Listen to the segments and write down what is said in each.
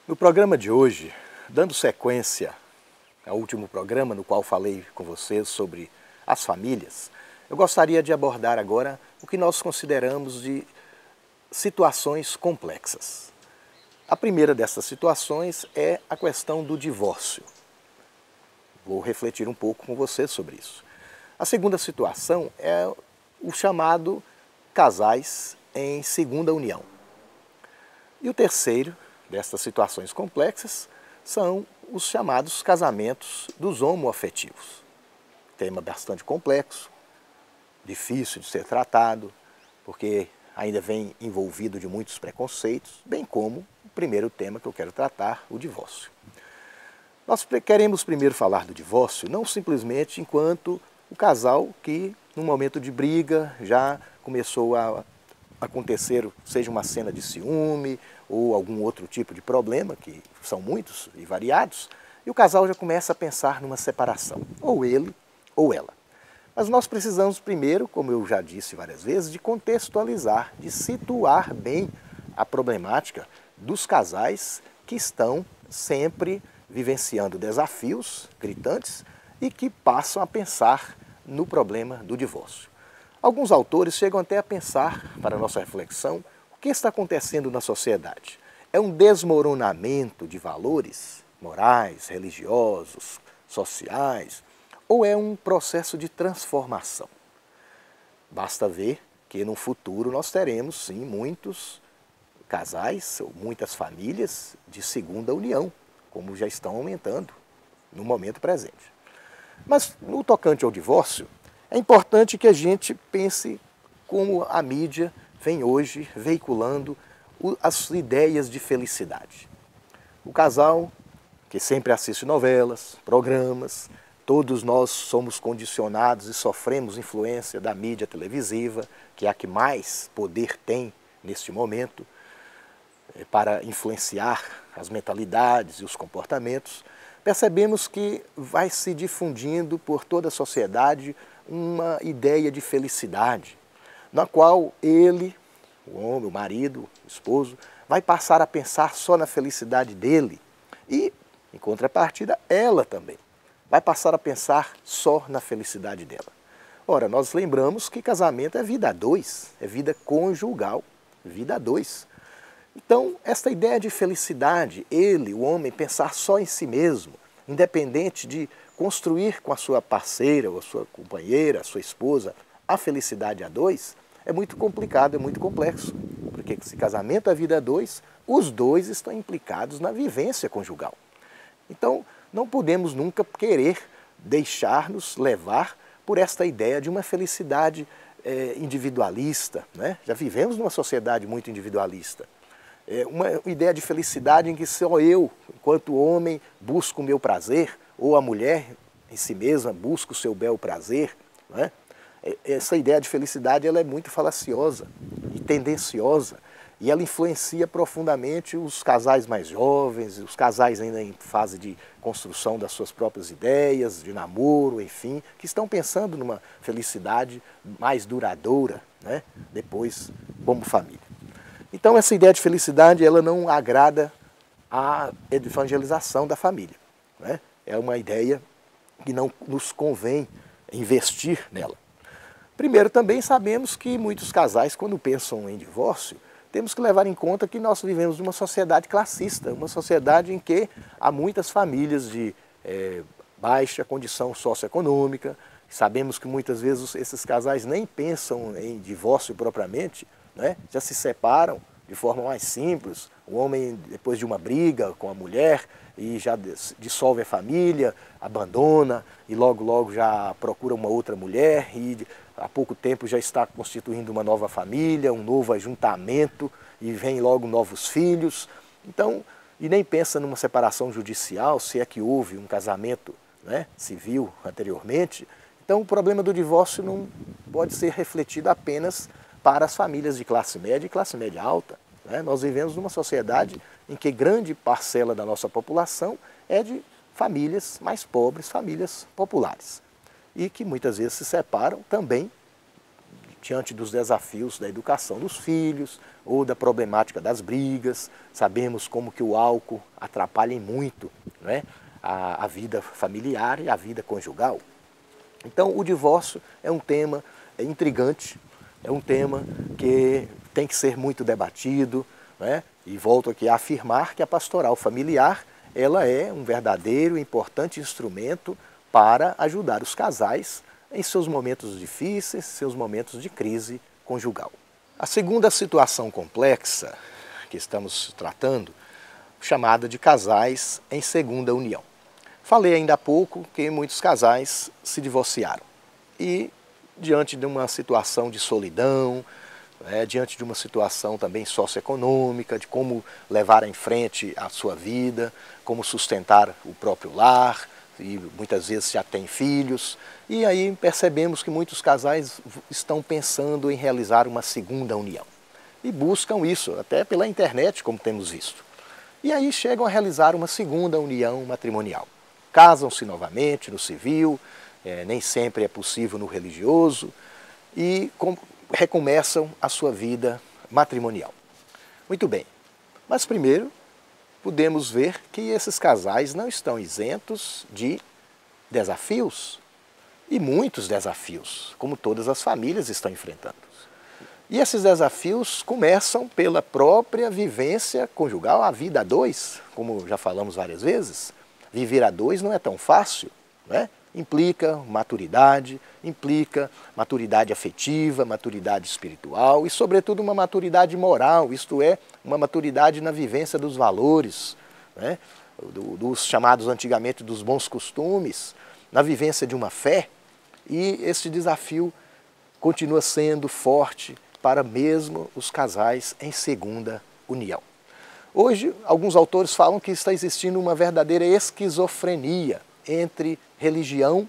No programa de hoje, dando sequência ao último programa no qual falei com vocês sobre as famílias, eu gostaria de abordar agora o que nós consideramos de situações complexas. A primeira dessas situações é a questão do divórcio. Vou refletir um pouco com vocês sobre isso. A segunda situação é o chamado casais em segunda união. E o terceiro destas situações complexas são os chamados casamentos dos homoafetivos. Tema bastante complexo, difícil de ser tratado, porque ainda vem envolvido de muitos preconceitos, bem como o primeiro tema que eu quero tratar, o divórcio. Nós queremos primeiro falar do divórcio não simplesmente enquanto o casal que, num momento de briga, já começou a acontecer, seja uma cena de ciúme ou algum outro tipo de problema, que são muitos e variados, e o casal já começa a pensar numa separação, ou ele ou ela. Mas nós precisamos primeiro, como eu já disse várias vezes, de contextualizar, de situar bem a problemática dos casais que estão sempre vivenciando desafios gritantes e que passam a pensar no problema do divórcio. Alguns autores chegam até a pensar, para a nossa reflexão, o que está acontecendo na sociedade. É um desmoronamento de valores morais, religiosos, sociais, ou é um processo de transformação? Basta ver que no futuro nós teremos, sim, muitos casais ou muitas famílias de segunda união, como já estão aumentando no momento presente. Mas no tocante ao divórcio, é importante que a gente pense como a mídia vem hoje veiculando as ideias de felicidade. O casal que sempre assiste novelas, programas, todos nós somos condicionados e sofremos influência da mídia televisiva, que é a que mais poder tem neste momento para influenciar as mentalidades e os comportamentos. Percebemos que vai se difundindo por toda a sociedade uma ideia de felicidade, na qual ele, o homem, o marido, o esposo, vai passar a pensar só na felicidade dele e, em contrapartida, ela também vai passar a pensar só na felicidade dela. Ora, nós lembramos que casamento é vida a dois, é vida conjugal, vida a dois. Então, esta ideia de felicidade, ele, o homem, pensar só em si mesmo, independente de construir com a sua parceira, ou a sua companheira, a sua esposa, a felicidade a dois, é muito complicado, é muito complexo. Porque se casamento é vida a dois, os dois estão implicados na vivência conjugal. Então, não podemos nunca querer deixar-nos levar por esta ideia de uma felicidade individualista, né? Já vivemos numa sociedade muito individualista. Uma ideia de felicidade em que só eu, enquanto homem, busco o meu prazer, ou a mulher em si mesma busca o seu bel prazer. Né? Essa ideia de felicidade ela é muito falaciosa e tendenciosa, e ela influencia profundamente os casais mais jovens, os casais ainda em fase de construção das suas próprias ideias, de namoro, enfim, que estão pensando numa felicidade mais duradoura, né? Depois como família. Então essa ideia de felicidade ela não agrada à evangelização da família. Né? É uma ideia que não nos convém investir nela. Primeiro, também sabemos que muitos casais, quando pensam em divórcio, temos que levar em conta que nós vivemos numa sociedade classista, uma sociedade em que há muitas famílias de baixa condição socioeconômica. Sabemos que muitas vezes esses casais nem pensam em divórcio propriamente, né? Já se separam de forma mais simples, o homem depois de uma briga com a mulher e já dissolve a família, abandona e logo já procura uma outra mulher e há pouco tempo já está constituindo uma nova família, um novo ajuntamento e vem logo novos filhos. Então, e nem pensa numa separação judicial, se é que houve um casamento, né, civil anteriormente. Então o problema do divórcio não pode ser refletido apenas para as famílias de classe média e classe média alta. Né? Nós vivemos numa sociedade em que grande parcela da nossa população é de famílias mais pobres, famílias populares. E que muitas vezes se separam também diante dos desafios da educação dos filhos ou da problemática das brigas. Sabemos como que o álcool atrapalha muito, né, a vida familiar e a vida conjugal. Então, o divórcio é um tema intrigante, é um tema que tem que ser muito debatido, né? E volto aqui a afirmar que a pastoral familiar ela é um verdadeiro e importante instrumento para ajudar os casais em seus momentos difíceis, seus momentos de crise conjugal. A segunda situação complexa que estamos tratando, chamada de casais em segunda união. Falei ainda há pouco que muitos casais se divorciaram e, diante de uma situação de solidão, diante de uma situação também socioeconômica, de como levar em frente a sua vida, como sustentar o próprio lar, e muitas vezes já tem filhos, e aí percebemos que muitos casais estão pensando em realizar uma segunda união. E buscam isso, até pela internet, como temos visto. E aí chegam a realizar uma segunda união matrimonial. Casam-se novamente no civil, nem sempre é possível no religioso, e recomeçam a sua vida matrimonial. Muito bem, mas primeiro podemos ver que esses casais não estão isentos de desafios, e muitos desafios, como todas as famílias estão enfrentando. E esses desafios começam pela própria vivência conjugal, a vida a dois, como já falamos várias vezes. Viver a dois não é tão fácil, né? Implica maturidade afetiva, maturidade espiritual e, sobretudo, uma maturidade moral, isto é, uma maturidade na vivência dos valores, né? Dos chamados antigamente dos bons costumes, na vivência de uma fé, e esse desafio continua sendo forte para mesmo os casais em segunda união. Hoje, alguns autores falam que está existindo uma verdadeira esquizofrenia entre religião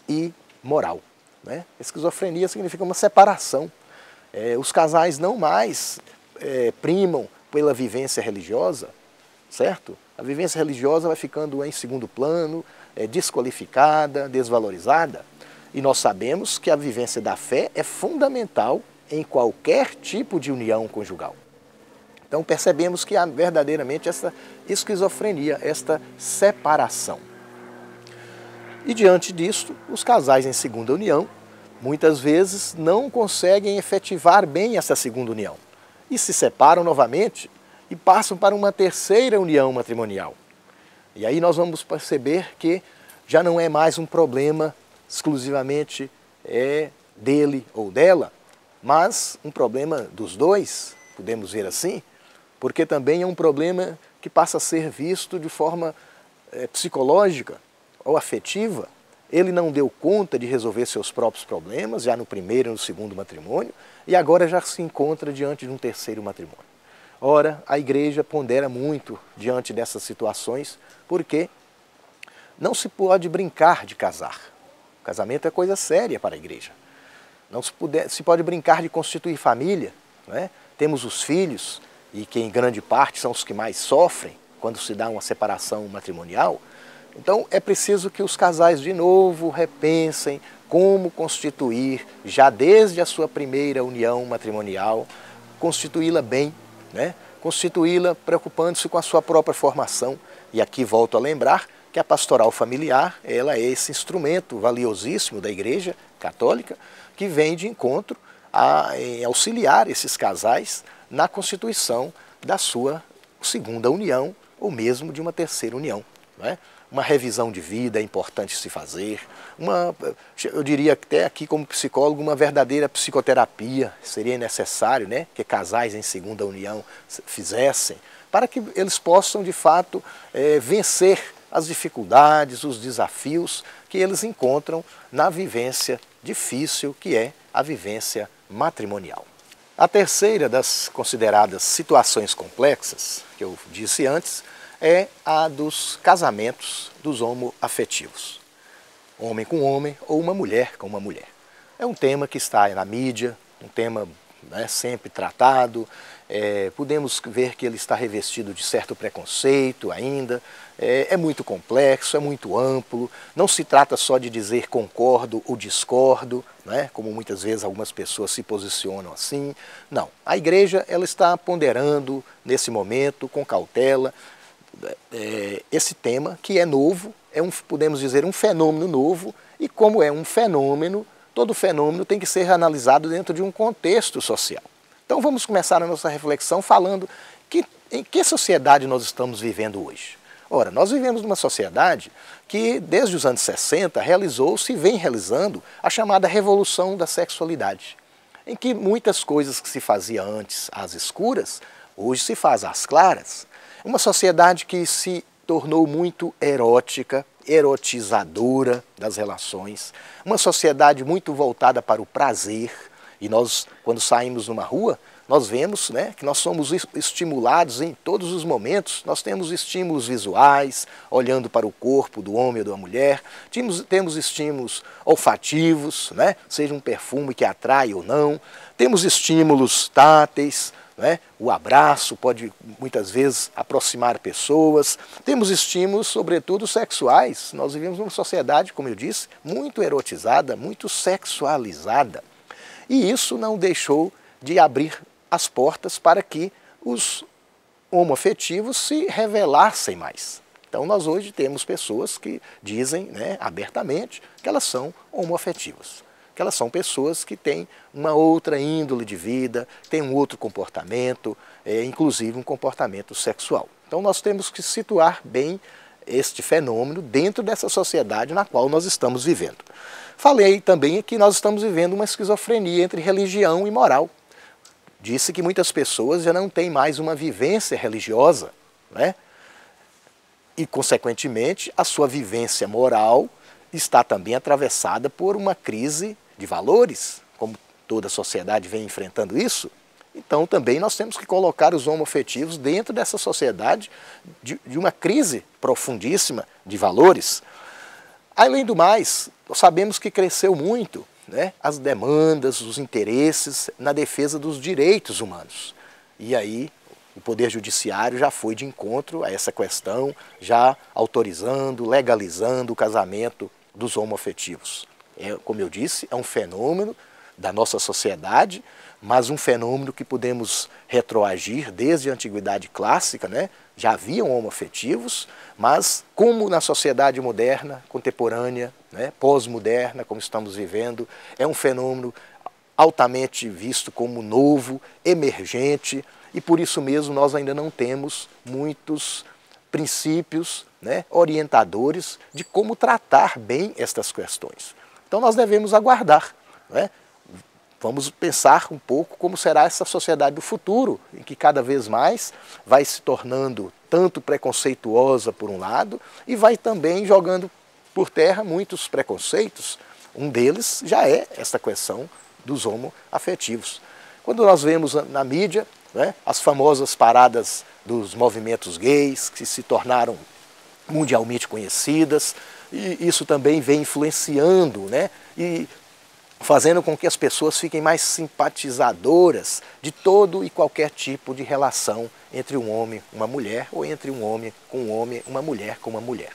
e moral, né? Esquizofrenia significa uma separação. Os casais não mais primam pela vivência religiosa, certo? A vivência religiosa vai ficando em segundo plano, desqualificada, desvalorizada. E nós sabemos que a vivência da fé é fundamental em qualquer tipo de união conjugal. Então percebemos que há verdadeiramente essa esquizofrenia, esta separação. E diante disto, os casais em segunda união, muitas vezes não conseguem efetivar bem essa segunda união. E se separam novamente e passam para uma terceira união matrimonial. E aí nós vamos perceber que já não é mais um problema exclusivamente dele ou dela, mas um problema dos dois, podemos ver assim, porque também é um problema que passa a ser visto de forma psicológica ou afetiva. Ele não deu conta de resolver seus próprios problemas, já no primeiro e no segundo matrimônio, e agora já se encontra diante de um terceiro matrimônio. Ora, a igreja pondera muito diante dessas situações, porque não se pode brincar de casar. O casamento é coisa séria para a igreja. Não se pode brincar de constituir família, né? Temos os filhos, e que em grande parte são os que mais sofrem quando se dá uma separação matrimonial. Então é preciso que os casais de novo repensem como constituir, já desde a sua primeira união matrimonial, constituí-la bem, né? Constituí-la preocupando-se com a sua própria formação. E aqui volto a lembrar que a pastoral familiar, ela é esse instrumento valiosíssimo da Igreja Católica, que vem de encontro em auxiliar esses casais na constituição da sua segunda união ou mesmo de uma terceira união, não é? Uma revisão de vida é importante se fazer, eu diria até aqui como psicólogo, uma verdadeira psicoterapia seria necessário, né, que casais em segunda união fizessem, para que eles possam de fato vencer as dificuldades, os desafios que eles encontram na vivência difícil que é a vivência matrimonial. A terceira das consideradas situações complexas, que eu disse antes, é a dos casamentos dos homoafetivos. Homem com homem ou uma mulher com uma mulher. É um tema que está na mídia, um tema sempre tratado, podemos ver que ele está revestido de certo preconceito ainda, é muito complexo, é muito amplo, não se trata só de dizer concordo ou discordo, né, como muitas vezes algumas pessoas se posicionam assim. Não, a igreja ela está ponderando nesse momento, com cautela, esse tema que é novo, podemos dizer, um fenômeno novo, e como é um fenômeno, todo fenômeno tem que ser analisado dentro de um contexto social. Então vamos começar a nossa reflexão falando em que sociedade nós estamos vivendo hoje. Ora, nós vivemos numa sociedade que desde os anos 60 realizou-se e vem realizando a chamada revolução da sexualidade, em que muitas coisas que se fazia antes às escuras, hoje se faz às claras. Uma sociedade que se tornou muito erótica, erotizadora das relações, uma sociedade muito voltada para o prazer, e nós, quando saímos numa rua, nós vemos, né, que nós somos estimulados em todos os momentos, nós temos estímulos visuais, olhando para o corpo do homem ou da mulher, temos estímulos olfativos, né, seja um perfume que atrai ou não, temos estímulos táteis, né, o abraço pode muitas vezes aproximar pessoas, temos estímulos sobretudo sexuais, nós vivemos numa sociedade, como eu disse, muito erotizada, muito sexualizada, e isso não deixou de abrir as portas para que os homoafetivos se revelassem mais. Então nós hoje temos pessoas que dizem, né, abertamente que elas são homoafetivas, que elas são pessoas que têm uma outra índole de vida, têm um outro comportamento, inclusive um comportamento sexual. Então nós temos que situar bem este fenômeno dentro dessa sociedade na qual nós estamos vivendo. Falei também que nós estamos vivendo uma esquizofrenia entre religião e moral. Disse que muitas pessoas já não têm mais uma vivência religiosa, né? E, consequentemente, a sua vivência moral está também atravessada por uma crise de valores, como toda a sociedade vem enfrentando isso. Então, também nós temos que colocar os homoafetivos dentro dessa sociedade de uma crise profundíssima de valores. Além do mais, sabemos que cresceu muito, né, as demandas, os interesses na defesa dos direitos humanos. E aí o Poder Judiciário já foi de encontro a essa questão, já autorizando, legalizando o casamento dos homoafetivos. Como eu disse, é um fenômeno da nossa sociedade, mas um fenômeno que podemos retroagir desde a antiguidade clássica, né? Já haviam homoafetivos, mas como na sociedade moderna, contemporânea, né, pós-moderna, como estamos vivendo, é um fenômeno altamente visto como novo, emergente, e por isso mesmo nós ainda não temos muitos princípios, né, orientadores de como tratar bem estas questões. Então nós devemos aguardar, né? Vamos pensar um pouco como será essa sociedade do futuro, em que cada vez mais vai se tornando tanto preconceituosa por um lado e vai também jogando por terra muitos preconceitos. Um deles já é essa questão dos homoafetivos. Quando nós vemos na mídia, né, as famosas paradas dos movimentos gays, que se tornaram mundialmente conhecidas, e isso também vem influenciando, né, e fazendo com que as pessoas fiquem mais simpatizadoras de todo e qualquer tipo de relação entre um homem e uma mulher, ou entre um homem com um homem, uma mulher com uma mulher.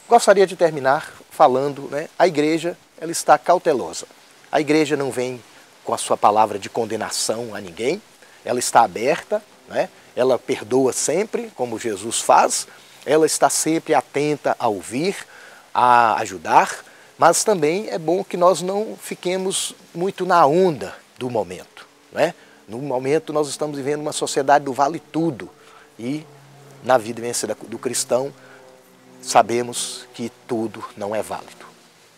Gostaria de terminar falando, né, a igreja ela está cautelosa. A igreja não vem com a sua palavra de condenação a ninguém, ela está aberta, né, ela perdoa sempre, como Jesus faz, ela está sempre atenta a ouvir, a ajudar, mas também é bom que nós não fiquemos muito na onda do momento, né? No momento nós estamos vivendo uma sociedade do vale tudo e na vivência do cristão sabemos que tudo não é válido.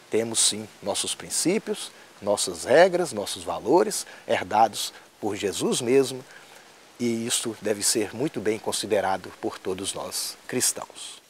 Temos sim nossos princípios, nossas regras, nossos valores herdados por Jesus mesmo, e isso deve ser muito bem considerado por todos nós cristãos.